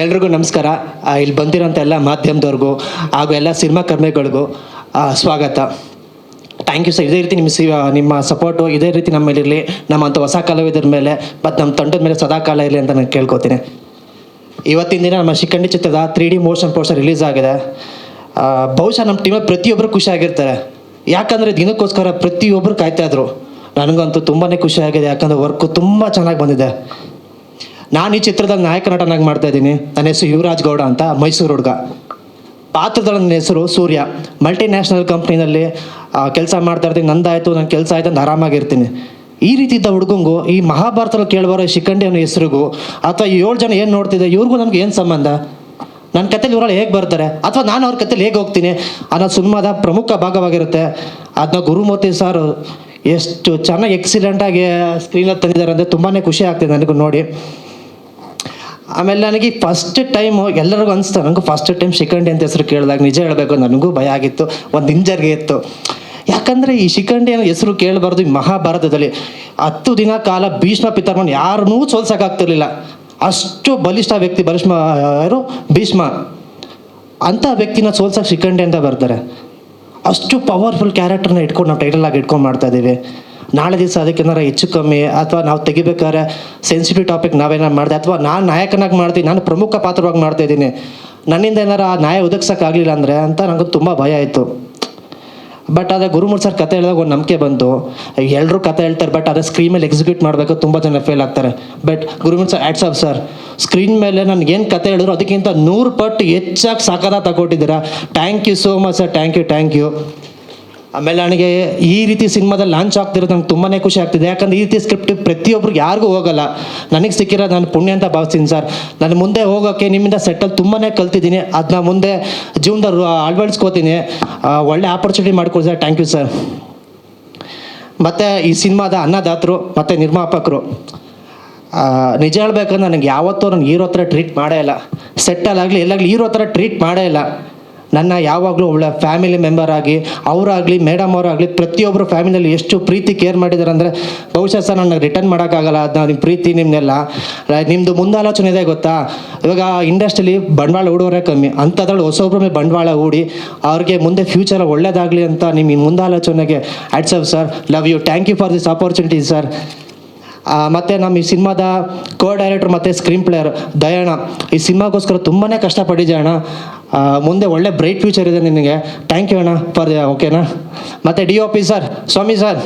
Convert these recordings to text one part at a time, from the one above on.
ಎಲ್ರಿಗೂ ನಮಸ್ಕಾರ. ಇಲ್ಲಿ ಬಂದಿರೋಂಥ ಎಲ್ಲ ಮಾಧ್ಯಮದವ್ರಿಗೂ ಹಾಗೂ ಎಲ್ಲ ಸಿನಿಮಾ ಕರ್ಮಿಗಳಿಗೂ ಸ್ವಾಗತ. Thank you sir. ಇದೇ ರೀತಿ ನಿಮ್ಮ ಸಪೋರ್ಟು ಇದೇ ರೀತಿ ನಮ್ಮ ಮೇಲೆ ಇರಲಿ, ನಮ್ಮಂಥ ಹೊಸ ಕಲಾವಿದರ ಮೇಲೆ ಮತ್ತು ನಮ್ಮ ತಂಡದ ಮೇಲೆ ಸದಾಕಾಲ ಇರಲಿ ಅಂತ ನಾನು ಕೇಳ್ಕೊತೀನಿ. ಇವತ್ತಿನ ದಿನ ನಮ್ಮ ಶಿಖಂಡಿ ಚಿತ್ರದ 3D ಮೋಷನ್ ಪೋಸ್ಟರ್ ರಿಲೀಸ್ ಆಗಿದೆ. ಬಹುಶಃ ನಮ್ಮ ಟೀಮಲ್ಲಿ ಪ್ರತಿಯೊಬ್ಬರು ಖುಷಿಯಾಗಿರ್ತಾರೆ, ಯಾಕಂದರೆ ದಿನಕ್ಕೋಸ್ಕರ ಪ್ರತಿಯೊಬ್ಬರು ಕಾಯ್ತಾಯಿದ್ರು. ನನಗಂತೂ ತುಂಬಾ ಖುಷಿಯಾಗಿದೆ, ಯಾಕಂದರೆ ವರ್ಕು ತುಂಬ ಚೆನ್ನಾಗಿ ಬಂದಿದೆ. ನಾನು ಈ ಚಿತ್ರದಲ್ಲಿ ನಾಯಕ ನಟನಾಗಿ ಮಾಡ್ತಾಯಿದ್ದೀನಿ. ನನ್ನ ಹೆಸರು ಯುವರಾಜ್ ಗೌಡ ಅಂತ, ಮೈಸೂರು ಹುಡುಗ. ಪಾತ್ರದ ನನ್ನ ಹೆಸರು ಸೂರ್ಯ. ಮಲ್ಟಿನ್ಯಾಷನಲ್ ಕಂಪ್ನಿನಲ್ಲಿ ಕೆಲಸ ಮಾಡ್ತಾ ಇರ್ತೀನಿ. ನಂದಾಯಿತು, ನನ್ನ ಕೆಲಸ ಆಯ್ತು ಅಂತ ಆರಾಮಾಗಿರ್ತೀನಿ. ಈ ರೀತಿ ಇದ್ದ ಹುಡುಗಂಗೂ ಈ ಮಹಾಭಾರತದಲ್ಲಿ ಕೇಳಿಬರೋ ಶಿಖಂಡಿ ಅನ್ನೋ ಹೆಸರಿಗೂ ಅಥವಾ 7 ಜನ ಏನು ನೋಡ್ತಿದ್ದೆ ಇವ್ರಿಗೂ ನಮ್ಗೆ ಏನು ಸಂಬಂಧ? ನನ್ನ ಕಥೆಲಿ ಇವರಲ್ಲಿ ಹೇಗೆ ಬರ್ತಾರೆ ಅಥವಾ ನಾನು ಅವ್ರ ಕಥೆಲಿ ಹೇಗೆ ಹೋಗ್ತೀನಿ ಅನ್ನೋ ಸಿನಿಮಾದ ಪ್ರಮುಖ ಭಾಗವಾಗಿರುತ್ತೆ. ಅದನ್ನ ಗುರುಮೂರ್ತಿ ಸರ್ ಎಷ್ಟು ಚೆನ್ನಾಗಿ ಎಕ್ಸಿಲೆಂಟಾಗಿ ಸ್ಕ್ರೀನಲ್ಲಿ ತಂದಿದ್ದಾರೆ ಅಂದರೆ ತುಂಬಾ ಖುಷಿ ಆಗ್ತಿದೆ ನನಗೂ ನೋಡಿ. ಆಮೇಲೆ ನನಗೆ ಫಸ್ಟ್ ಟೈಮು ಎಲ್ಲರಿಗೂ ಅನಿಸ್ತು, ನನಗೂ ಫಸ್ಟ್ ಟೈಮ್ ಶಿಖಂಡಿ ಅಂತ ಹೆಸರು ಕೇಳಿದಾಗ ನಿಜ ಹೇಳಬೇಕು ನನಗೂ ಭಯ ಆಗಿತ್ತು, ಒಂದು ಹಿಂಜರ್ಗೆ ಇತ್ತು. ಯಾಕಂದರೆ ಈ ಶಿಖಂಡಿ ಅನ್ನೋ ಹೆಸರು ಕೇಳಬಾರ್ದು. ಈ ಮಹಾಭಾರತದಲ್ಲಿ 10 ದಿನ ಕಾಲ ಭೀಷ್ಮ ಪಿತಾಮಹನ ಯಾರನ್ನೂ ಸೋಲ್ಸೋಕ್ಕಾಗ್ತಿರ್ಲಿಲ್ಲ. ಅಷ್ಟು ಬಲಿಷ್ಠ ವ್ಯಕ್ತಿ, ಯಾರು ಭೀಷ್ಮ ಅಂಥ ವ್ಯಕ್ತಿನ ಸೋಲ್ಸೋಕೆ ಶಿಖಂಡಿ ಅಂತ ಬರ್ತಾರೆ. ಅಷ್ಟು ಪವರ್ಫುಲ್ ಕ್ಯಾರೆಕ್ಟರ್ನ ಇಟ್ಕೊಂಡು ನಾವು ಟೈಟಲ್ ಆಗಿ ಇಟ್ಕೊಂಡು ಮಾಡ್ತಾ ಇದ್ದೀವಿ. ನಾಳೆ ದಿವಸ ಅದಕ್ಕೇನಾರ ಹೆಚ್ಚು ಕಮ್ಮಿ ಅಥವಾ ನಾವು ತೆಗಿಬೇಕಾದ್ರೆ ಸೆನ್ಸಿಟಿವ್ ಟಾಪಿಕ್ ನಾವೇನಾರು ಮಾಡಿದೆ ಅಥವಾ ನಾನು ನಾಯಕನಾಗಿ ಮಾಡ್ತೀನಿ, ನಾನು ಪ್ರಮುಖ ಪಾತ್ರವಾಗಿ ಮಾಡ್ತಾಯಿದ್ದೀನಿ, ನನ್ನಿಂದ ಏನಾರು ಆ ನ್ಯಾಯ ಒದಗಿಸೋಕ್ಕಾಗಲಿಲ್ಲ ಅಂದರೆ ಅಂತ ನನಗೂ ತುಂಬ ಭಯ ಆಯಿತು. ಬಟ್ ಅದೇ ಗುರುಮೂರ್ತಿ ಸರ್ ಕತೆ ಹೇಳಿದಾಗ ಒಂದು ನಂಬಿಕೆ ಬಂತು. ಎಲ್ಲರೂ ಕತೆ ಹೇಳ್ತಾರೆ, ಬಟ್ ಅದೇ ಸ್ಕ್ರೀನ್ ಮೇಲೆ ಎಕ್ಸಿಕ್ಯೂಟ್ ಮಾಡಬೇಕು ತುಂಬ ಜನ ಫೇಲ್ ಆಗ್ತಾರೆ. But Gurumurthy sir hats off sir, screen ಮೇಲೆ ನನಗೇನು ಕತೆ ಹೇಳಿದ್ರು ಅದಕ್ಕಿಂತ 100 ಪಟ್ಟು ಹೆಚ್ಚಾಗಿ ಸಾಕಾದ ತಗೊಟ್ಟಿದ್ದೀರಾ. Thank you so much sir, thank you. ಆಮೇಲೆ ನನಗೆ ಈ ರೀತಿ ಸಿನಿಮಾದಲ್ಲಿ ಲಾಂಚ್ ಆಗ್ತಿರೋದು ನಂಗೆ ತುಂಬಾ ಖುಷಿ ಆಗ್ತಿದೆ. ಯಾಕಂದರೆ ಈ ರೀತಿ ಸ್ಕ್ರಿಪ್ಟ್ ಪ್ರತಿಯೊಬ್ಬರಿಗೆ ಯಾರಿಗೂ ಹೋಗಲ್ಲ. ನನಗೆ ಸಿಕ್ಕಿರೋದು ನಾನು ಪುಣ್ಯ ಅಂತ ಭಾವಿಸ್ತೀನಿ ಸರ್. ನಾನು ಮುಂದೆ ಹೋಗೋಕ್ಕೆ ನಿಮ್ಮಿಂದ ಸೆಟ್ಟಲ್ಲಿ ತುಂಬಾ ಕಲ್ತಿದ್ದೀನಿ. ಅದನ್ನ ಮುಂದೆ ಜೀವನದಲ್ಲಿ ಅಳವಡಿಸ್ಕೋತೀನಿ. ಒಳ್ಳೆ ಆಪರ್ಚುನಿಟಿ ಮಾಡಿಕೊಡಿ ಸರ್. Thank you sir. ಮತ್ತು ಈ ಸಿನಿಮಾದ ಅನ್ನದಾತರು ಮತ್ತು ನಿರ್ಮಾಪಕರು, ನಿಜ ಹೇಳ್ಬೇಕಂದ್ರೆ ನನಗೆ ಯಾವತ್ತೂ ನಾನು ಹೀರೋ ಥರ ಟ್ರೀಟ್ ಮಾಡೇ ಇಲ್ಲ. ಸೆಟ್ಟಲ್ಲಾಗಲಿ ಎಲ್ಲಾಗಲಿ ಹೀರೋ ಥರ ಟ್ರೀಟ್ ಮಾಡೇ ಇಲ್ಲ. ನನ್ನ ಯಾವಾಗಲೂ ಒಳ್ಳೆ ಫ್ಯಾಮಿಲಿ ಮೆಂಬರ್ ಆಗಿ ಅವರಾಗಲಿ ಮೇಡಮ್ ಅವರಾಗಲಿ ಪ್ರತಿಯೊಬ್ಬರು ಫ್ಯಾಮಿಲಿಯಲ್ಲಿ ಎಷ್ಟು ಪ್ರೀತಿ ಕೇರ್ ಮಾಡಿದ್ದಾರೆ ಅಂದರೆ ಬಹುಶಃ ಸರ್ ನನಗೆ ರಿಟರ್ನ್ ಮಾಡೋಕ್ಕಾಗಲ್ಲ. ಅದನ್ನ ನಿಮ್ಮ ಪ್ರೀತಿ ನಿಮ್ಮನ್ನೆಲ್ಲ ನಿಮ್ಮದು ಮುಂದಾಲೋಚನೆ ಇದೆ ಗೊತ್ತಾ. ಇವಾಗ ಇಂಡಸ್ಟ್ರಿಯಲ್ಲಿ ಬಂಡವಾಳ ಹೂಡೋರೇ ಕಮ್ಮಿ, ಅಂಥದ್ರಲ್ಲಿ ಹೊಸೊಬ್ಬರ ಮೇಲೆ ಬಂಡವಾಳ ಹೂಡಿ ಅವ್ರಿಗೆ ಮುಂದೆ ಫ್ಯೂಚರ್ ಒಳ್ಳೇದಾಗಲಿ ಅಂತ ನಿಮ್ಮ ಮುಂದಾಲೋಚನೆಗೆ hats off sir. Love you. Thank you for this opportunity sir. ಮತ್ತು ನಮ್ಮ ಈ ಸಿನಿಮಾದ ಡೈರೆಕ್ಟರ್ ಮತ್ತು ಸ್ಕ್ರೀನ್ ಪ್ಲೇಯರ್ ದಯಣ್ಣ, ಈ ಸಿನಿಮಾಗೋಸ್ಕರ ತುಂಬಾ ಕಷ್ಟಪಟ್ಟಿದ್ದೆ ಅಣ್ಣ. ಮುಂದೆ ಒಳ್ಳೆ ಬ್ರೈಟ್ ಫ್ಯೂಚರ್ ಇದೆ ನಿನಗೆ. ಥ್ಯಾಂಕ್ ಯು ಅಣ್ಣ ಫಾರ್ ಓಕೆನಾ. ಮತ್ತು DOP ಸರ್, ಸ್ವಾಮಿ ಸರ್,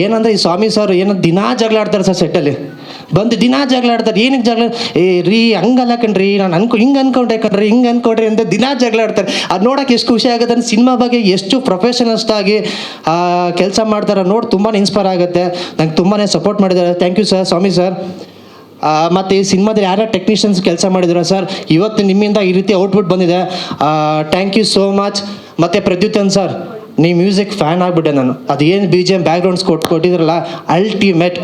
ಏನಂದರೆ ಈ ಸ್ವಾಮಿ ಸರ್ ದಿನಾ ಜಗಳ ಆಡ್ತಾರೆ ಸರ್. ಸೆಟ್ಟಲ್ಲಿ ಬಂದು ದಿನಾ ಜಗಳ ಆಡ್ತಾರೆ. ಏನಕ್ಕೆ ಜಗಳ? ರೀ ಹಂಗಲ್ಲ ಕಣ್ರಿ, ನಾನು ಹಿಂಗೆ ಅನ್ಕೊಂಡ್ರೆ ಕಣ್ರಿ, ಹಿಂಗೆ ಅನ್ಕೊಂಡ್ರಿ ಅಂತ ದಿನಾ ಜಗಳ ಆಡ್ತಾರೆ. ಅದು ನೋಡೋಕೆ ಎಷ್ಟು ಖುಷಿ ಆಗುತ್ತೆ ಅಂದರೆ ಸಿನಿಮಾ ಬಗ್ಗೆ ಎಷ್ಟು ಪ್ರೊಫೆಷನಲಿಸ್ಟ್ ಆಗಿ ಕೆಲಸ ಮಾಡ್ತಾರೆ ನೋಡಿ ತುಂಬಾ ಇನ್ಸ್ಪೈರ್ ಆಗುತ್ತೆ. ನಂಗೆ ತುಂಬಾ ಸಪೋರ್ಟ್ ಮಾಡಿದ್ದಾರೆ. Thank you sir, Swamy sir. ಮತ್ತು ಈ ಸಿನಿಮಾದಲ್ಲಿ ಯಾರ್ಯಾರು ಟೆಕ್ನಿಷಿಯನ್ಸ್ ಕೆಲಸ ಮಾಡಿದ್ರು ಸರ್, ಇವತ್ತು ನಿಮ್ಮಿಂದ ಈ ರೀತಿ ಔಟ್ಪುಟ್ ಬಂದಿದೆ. Thank you so much. ಮತ್ತು ಪ್ರದ್ಯುತನ್ ಸರ್, ನೀವು ಮ್ಯೂಸಿಕ್ ಫ್ಯಾನ್ ಆಗಿಬಿಟ್ಟೆ ನಾನು. ಅದೇನು BGM ಬ್ಯಾಕ್ಗ್ರೌಂಡ್ಸ್ ಕೊಟ್ಟಿದ್ರಲ್ಲ ಅಲ್ಟಿಮೇಟ್.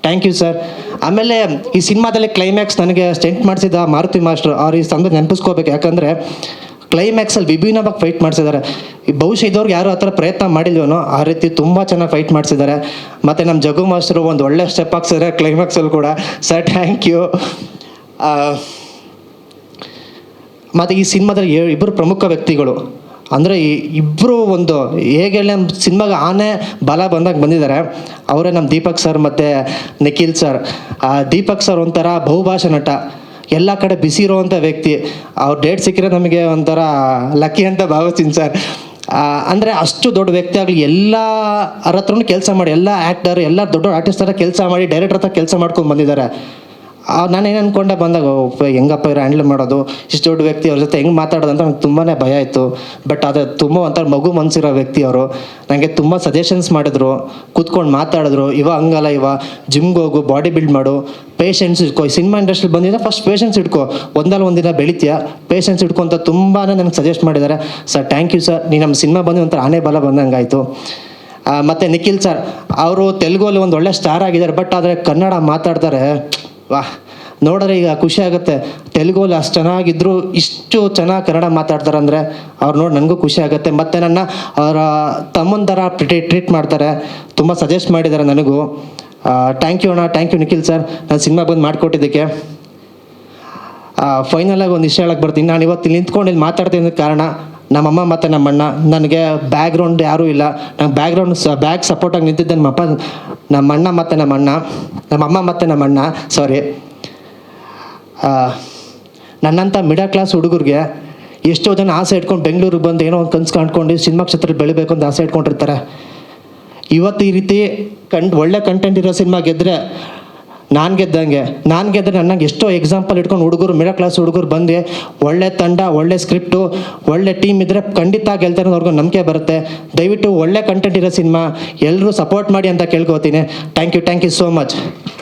Thank you sir. ಆಮೇಲೆ ಈ ಸಿನಿಮಾದಲ್ಲಿ ಕ್ಲೈಮ್ಯಾಕ್ಸ್ ನನಗೆ ಸ್ಟೆಂಟ್ ಮಾಡಿಸಿದ ಮಾರುತಿ ಮಾಸ್ಟರ್ ಅವ್ರು ಈ ಸಂದರ್ಭ ನೆನಪಿಸ್ಕೋಬೇಕು. ಯಾಕಂದರೆ ಕ್ಲೈಮ್ಯಾಕ್ಸಲ್ಲಿ ವಿಭಿನ್ನವಾಗಿ ಫೈಟ್ ಮಾಡಿಸಿದ್ದಾರೆ. ಈ ಬಹುಶಃ ಇದ್ದವ್ರಿಗೆ ಯಾರು ಆ ಥರ ಪ್ರಯತ್ನ ಮಾಡಿಲ್ವನೋ ಆ ರೀತಿ ತುಂಬ ಚೆನ್ನಾಗಿ ಫೈಟ್ ಮಾಡಿಸಿದ್ದಾರೆ. ಮತ್ತು ನಮ್ಮ ಜಗು ಮಾಸ್ಟರು ಒಂದು ಒಳ್ಳೆ ಸ್ಟೆಪ್ ಹಾಕ್ಸಿದ್ದಾರೆ ಕ್ಲೈಮ್ಯಾಕ್ಸಲ್ಲಿ ಕೂಡ. Sir thank you. ಮತ್ತು ಈ ಸಿನಿಮಾದಲ್ಲಿ ಇಬ್ಬರು ಪ್ರಮುಖ ವ್ಯಕ್ತಿಗಳು ಅಂದರೆ ಇಬ್ಬರು ಒಂದು ಹೇಗೆ ಹೇಳಿ ನಮ್ಮ ಸಿನಿಮಾಗೆ ಆನೆ ಬಲ ಬಂದಾಗ ಬಂದಿದ್ದಾರೆ. ಅವರೇ ನಮ್ಮ ದೀಪಕ್ ಸರ್ ಮತ್ತು ನಿಖಿಲ್ ಸರ್. ದೀಪಕ್ ಸರ್ ಒಂಥರ ಬಹುಭಾಷಾ ನಟ, ಎಲ್ಲ ಕಡೆ ಬಿಸಿ ಇರೋವಂಥ ವ್ಯಕ್ತಿ. ಅವ್ರ ಡೇಟ್ ಸಿಕ್ಕಿರೋ ನಮಗೆ ಒಂಥರ ಲಕ್ಕಿ ಅಂತ ಭಾವಿಸ್ತೀನಿ ಸರ್. ಅಂದರೆ ಅಷ್ಟು ದೊಡ್ಡ ವ್ಯಕ್ತಿ ಆಗಲಿ ಎಲ್ಲರ ಹತ್ರನೂ ಕೆಲಸ ಮಾಡಿ, ಎಲ್ಲ ಆ್ಯಕ್ಟರ್ ಎಲ್ಲ ದೊಡ್ಡ ಆರ್ಟಿಸ್ಟ್ ಹತ್ರ ಕೆಲಸ ಮಾಡಿ ಡೈರೆಕ್ಟರ್ ಹತ್ರ ಕೆಲಸ ಮಾಡ್ಕೊಂಡು ಬಂದಿದ್ದಾರೆ. ನಾನೇನು ಅಂದ್ಕೊಂಡೆ ಬಂದಾಗ ಹೆಂಗಪ್ಪ ಇರೋ ಹ್ಯಾಂಡಲ್ ಮಾಡೋದು, ಇಷ್ಟು ದೊಡ್ಡ ವ್ಯಕ್ತಿ ಅವ್ರ ಜೊತೆ ಹೆಂಗೆ ಮಾತಾಡೋದು ಅಂತ ನಂಗೆ ತುಂಬಾ ಭಯ ಆಯಿತು. ಬಟ್ ಅದು ತುಂಬ ಒಂಥರ ಮಗು ಮನಸ್ಸಿರೋ ವ್ಯಕ್ತಿ ಅವರು. ನನಗೆ ತುಂಬ ಸಜೆಷನ್ಸ್ ಮಾಡಿದ್ರು, ಕೂತ್ಕೊಂಡು ಮಾತಾಡಿದ್ರು. ಹಂಗಲ್ಲ, ಜಿಮ್ಗೆ ಹೋಗು, ಬಾಡಿ ಬಿಲ್ಡ್ ಮಾಡು, ಪೇಷನ್ಸ್ ಇಟ್ಕೋ. ಸಿನಿಮಾ ಇಂಡಸ್ಟ್ರಿ ಬಂದಿದ್ದರೆ ಫಸ್ಟ್ ಪೇಷನ್ಸ್ ಇಟ್ಕೋ, ಒಂದಲ್ಲ ಒಂದಿನ ಬೆಳಿತೀಯ, ಪೇಷನ್ಸ್ ಇಟ್ಕೊ ಅಂತ ತುಂಬಾ ನನಗೆ ಸಜೆಸ್ಟ್ ಮಾಡಿದ್ದಾರೆ ಸರ್. Thank you sir. ನೀ ನಮ್ಮ ಸಿನಿಮಾ ಬಂದು ಒಂಥರ ಆನೆ ಬಲ ಬಂದಂಗೆ ಆಯಿತು. ಮತ್ತು ನಿಖಿಲ್ ಸರ್, ಅವರು ತೆಲುಗಲ್ಲಿ ಒಂದು ಒಳ್ಳೆ ಸ್ಟಾರ್ ಆಗಿದ್ದಾರೆ. ಬಟ್ ಆದರೆ ಕನ್ನಡ ಮಾತಾಡ್ತಾರೆ, ವಾಹ್, ನೋಡಿದ್ರೆ ಈಗ ಖುಷಿ ಆಗುತ್ತೆ. ತೆಲುಗಲ್ಲಿ ಅಷ್ಟು ಚೆನ್ನಾಗಿದ್ರು ಇಷ್ಟು ಚೆನ್ನಾಗಿ ಕನ್ನಡ ಮಾತಾಡ್ತಾರೆ ಅಂದರೆ ಅವ್ರು ನೋಡಿ ನನಗೂ ಖುಷಿ ಆಗುತ್ತೆ. ಮತ್ತು ನನ್ನ ಅವರ ತಮ್ಮನ ಥರ ಟ್ರೀಟ್ ಮಾಡ್ತಾರೆ, ತುಂಬ ಸಜೆಸ್ಟ್ ಮಾಡಿದ್ದಾರೆ ನನಗೂ. ಥ್ಯಾಂಕ್ ಯು ಅಣ್ಣ, ಥ್ಯಾಂಕ್ ಯು ನಿಖಿಲ್ ಸರ್, ನಾನು ಸಿನಿಮಾ ಬಂದು ಮಾಡಿಕೊಟ್ಟಿದ್ದಕ್ಕೆ. ಫೈನಲಾಗಿ ಒಂದು ವಿಷಯ ಹೇಳಕ್ಕೆ ಬರ್ತೀನಿ. ನಾನು ಇವತ್ತು ಇಲ್ಲಿ ನಿಂತ್ಕೊಂಡು ಇಲ್ಲಿ ಮಾತಾಡ್ತೀನಿ ಕಾರಣ ನಮ್ಮಮ್ಮ ಮತ್ತು ನಮ್ಮಣ್ಣ. ನನಗೆ ಬ್ಯಾಕ್ಗ್ರೌಂಡ್ ಯಾರೂ ಇಲ್ಲ. ನಂಗೆ ಬ್ಯಾಕ್ ಸಪೋರ್ಟಾಗಿ ನಿಂತಿದ್ದೆ ನಮ್ಮಮ್ಮ ಮತ್ತು ನಮ್ಮಣ್ಣ ಸಾರಿ. ನನ್ನಂಥ ಮಿಡಲ್ ಕ್ಲಾಸ್ ಹುಡುಗರಿಗೆ ಎಷ್ಟೋ ಜನ ಆಸೆ ಇಟ್ಕೊಂಡು ಬೆಂಗಳೂರಿಗೆ ಬಂದು ಏನೋ ಒಂದು ಕನಸು ಕಾಣ್ಕೊಂಡು ಸಿನಿಮಾ ಕ್ಷೇತ್ರದಲ್ಲಿ ಬೆಳಿಬೇಕು ಅಂತ ಆಸೆ ಇಟ್ಕೊಂಡಿರ್ತಾರೆ. ಇವತ್ತು ಈ ರೀತಿ ಒಳ್ಳೆ ಕಂಟೆಂಟ್ ಇರೋ ಸಿನಿಮಾ ಗೆದ್ದರೆ ನಾನು ಗೆದ್ದರೆ ನನಗೆ ಎಷ್ಟೋ ಎಕ್ಸಾಂಪಲ್ ಇಟ್ಕೊಂಡು ಹುಡುಗರು ಮಿಡಲ್ ಕ್ಲಾಸ್ ಹುಡುಗರು ಬಂದು ಒಳ್ಳೆ ತಂಡ, ಒಳ್ಳೆ ಸ್ಕ್ರಿಪ್ಟು, ಒಳ್ಳೆ ಟೀಮ್ ಇದ್ದರೆ ಖಂಡಿತ ಗೆಲ್ತಾರೆ ಅನ್ನೋರ್ಗು ನಂಬಿಕೆ ಬರುತ್ತೆ. ದಯವಿಟ್ಟು ಒಳ್ಳೆ ಕಂಟೆಂಟ್ ಇರೋ ಸಿನಿಮಾ ಎಲ್ಲರೂ ಸಪೋರ್ಟ್ ಮಾಡಿ ಅಂತ ಕೇಳ್ಕೊತೀನಿ. Thank you so much.